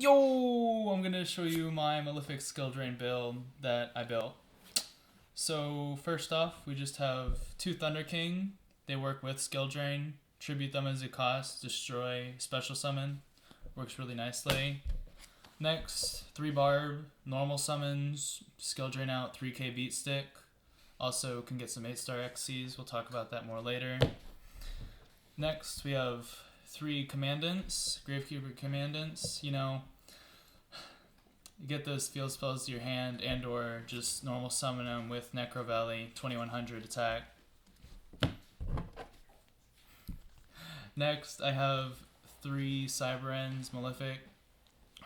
Yo! I'm gonna show you my Malefic skill drain build that I built. So first off, we just have two Thunder King. They work with skill drain. Tribute them as a cost. Destroy. Special summon. Works really nicely. Next, 3 Barb. Normal summons. Skill drain out. 3k beat stick. Also can get some 8-star XCs. We'll talk about that more later. Next, we have 3 Commandants. Gravekeeper Commandants. You get those field spells to your hand and or just normal summon them with Necrovalley, 2100 attack. Next, I have 3 Cyberends, Malefic,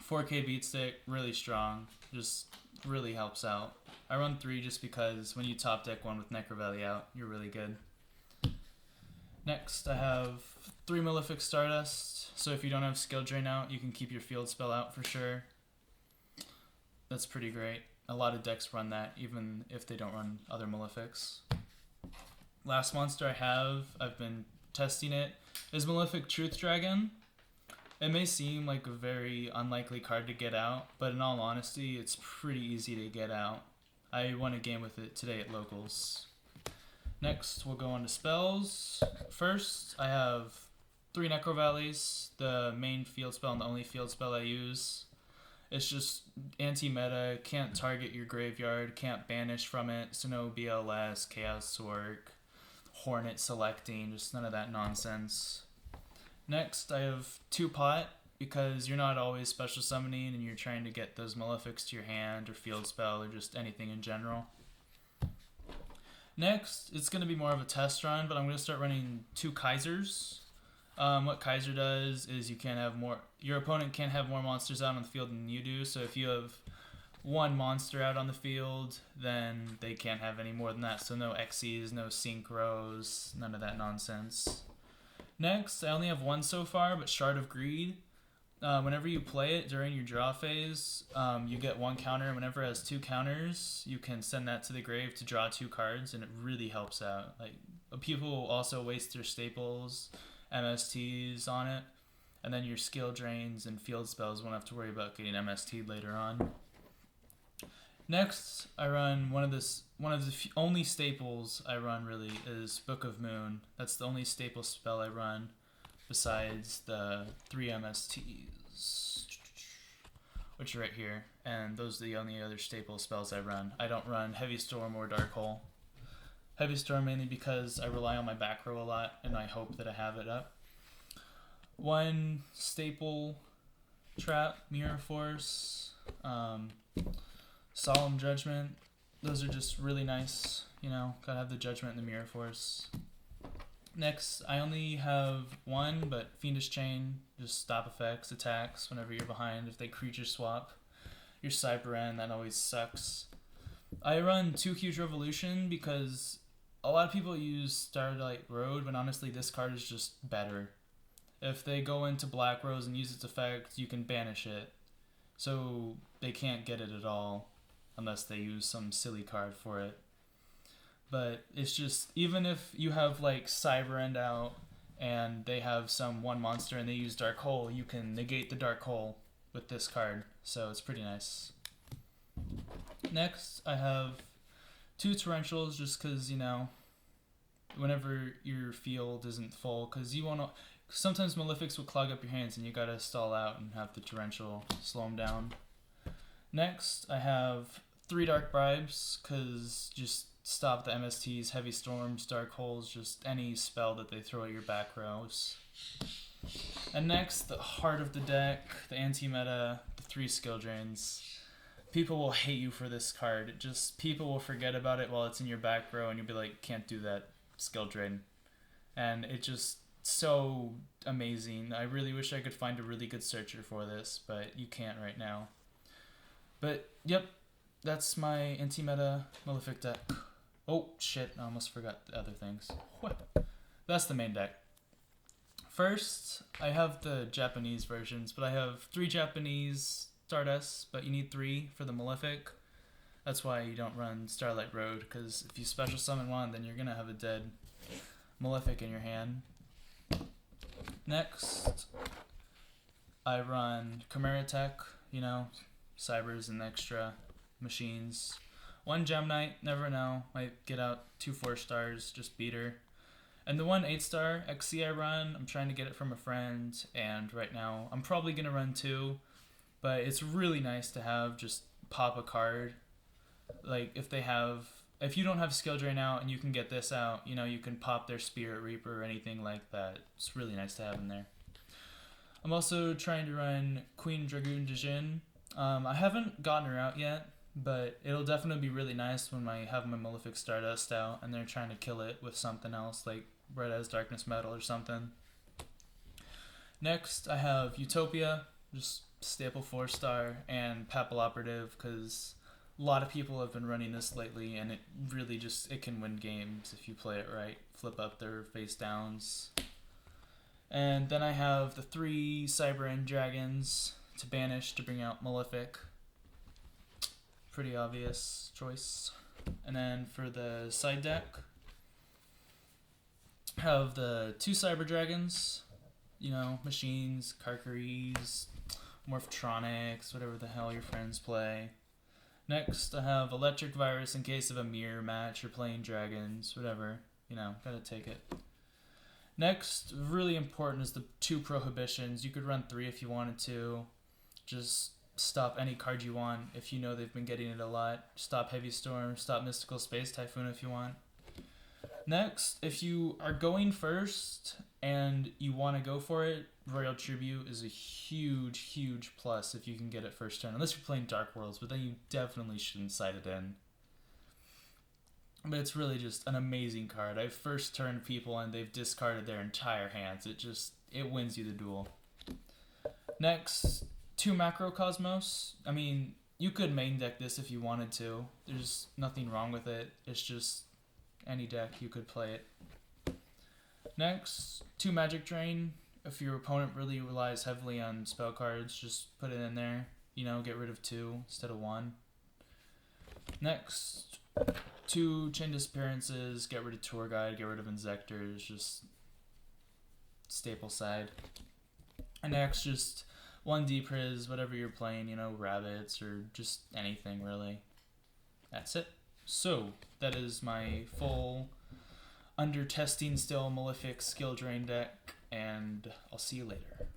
4k beat stick, really strong, just really helps out. I run 3 just because when you top deck one with Necrovalley out, you're really good. Next, I have 3 Malefic Stardust, so if you don't have skill drain out, you can keep your field spell out for sure. That's pretty great. A lot of decks run that, even if they don't run other Malefics. Last monster I've been testing it, is Malefic Truth Dragon. It may seem like a very unlikely card to get out, but in all honesty, it's pretty easy to get out. I won a game with it today at Locals. Next, we'll go on to spells. First, I have 3 Necrovalleys, the main field spell and the only field spell I use. It's just anti-meta, can't target your graveyard, can't banish from it, so no BLS, Chaos Work, Hornet selecting, just none of that nonsense. Next, I have 2 Pot, because you're not always special summoning and you're trying to get those Malefics to your hand or field spell or just anything in general. Next, it's going to be more of a test run, but I'm going to start running 2 Kaisers. What Kaiser does is your opponent can't have more monsters out on the field than you do, so if you have 1 monster out on the field, then they can't have any more than that, so no Xyz, no synchros, none of that nonsense. Next, I only have 1 so far, but Shard of Greed. Whenever you play it during your draw phase, you get 1 counter, and whenever it has 2 counters, you can send that to the grave to draw 2 cards, and it really helps out. Like, people will also waste their staples, MSTs on it, and then your skill drains and field spells won't have to worry about getting MST'd later on. Next, I run one of the only staples I run really is Book of Moon. That's the only staple spell I run besides the 3 MSTs, which are right here, and those are the only other staple spells I run. I don't run Heavy Storm or Dark Hole. Heavy Storm mainly because I rely on my back row a lot, and I hope that I have it up. 1 staple trap, Mirror Force, Solemn Judgement. Those are just really nice, gotta have the Judgment and the Mirror Force. Next, I only have 1, but Fiendish Chain, just stop effects, attacks whenever you're behind. If they creature swap your Cyberend, that always sucks. I run 2 Huge Revolution because a lot of people use Starlight Road, but honestly this card is just better. If they go into Black Rose and use its effect, you can banish it. So they can't get it at all unless they use some silly card for it. But it's just, even if you have like Cyberend out and they have some 1 monster and they use Dark Hole, you can negate the Dark Hole with this card. So it's pretty nice. Next, I have 2 Torrentials just because, whenever your field isn't full, because you want to, sometimes Malefics will clog up your hands and you gotta stall out and have the Torrential slow them down. Next, I have 3 Dark Bribes, because just stop the MSTs, Heavy Storms, Dark Holes, just any spell that they throw at your back rows. And next, the heart of the deck, the anti-meta, the 3 skill drains. People will hate you for this card. People will forget about it while it's in your back row and you'll be like, can't do that skill drain. And it's just so amazing. I really wish I could find a really good searcher for this, but you can't right now. But, yep, that's my anti-meta Malefic deck. Oh, shit, I almost forgot the other things. What? That's the main deck. First, I have the Japanese versions, but I have 3 Japanese Stardust, but you need 3 for the Malefic. That's why you don't run Starlight Road, because if you special summon 1, then you're going to have a dead Malefic in your hand. Next, I run Chimeratech, you know, cybers and extra machines. 1 Gem Knight, never know, might get out 2 4-stars, just beat her. And the 1 8-star XC I run, I'm trying to get it from a friend, and right now I'm probably going to run 2, but it's really nice to have just pop a card. Like, if you don't have skill drain out and you can get this out, you know, you can pop their Spirit Reaper or anything like that. It's really nice to have in there. I'm also trying to run Queen Dragun Djinn. I haven't gotten her out yet, but it'll definitely be really nice when I have my Malefic Stardust out and they're trying to kill it with something else, like Red as Darkness Metal or something. Next, I have Utopia, just staple 4-star, and Papilloperative, because a lot of people have been running this lately, and it really it can win games if you play it right. Flip up their face downs. And then I have the 3 Cyber End Dragons to banish to bring out Malefic. Pretty obvious choice. And then for the side deck, I have the 2 Cyber Dragons, you know, machines, Karkaries, Morphtronics, whatever the hell your friends play. Next, I have Electric Virus in case of a mirror match or playing dragons, whatever, you know, gotta take it. Next, really important, is the 2 Prohibitions. You could run 3 if you wanted to. Just stop any card you want if you know they've been getting it a lot. Stop Heavy Storm, stop Mystical Space Typhoon if you want. Next, if you are going first and you want to go for it, Torrential Tribute is a huge, huge plus if you can get it first turn. Unless you're playing Dark Worlds, but then you definitely shouldn't side it in. But it's really just an amazing card. I've first turned people and they've discarded their entire hands. It wins you the duel. Next, 2 Macrocosmos. I mean, you could main deck this if you wanted to. There's nothing wrong with it. It's just any deck you could play it. Next, 2 Magic Drain. If your opponent really relies heavily on spell cards, just put it in there. You know, get rid of 2 instead of 1. Next, 2 Chain Disappearances, get rid of Tour Guide, get rid of Inzectors, just staple side. And next, just 1 Depriz, whatever you're playing, you know, rabbits or just anything really. That's it. So, that is my full under testing still Malefic skill drain deck, and I'll see you later.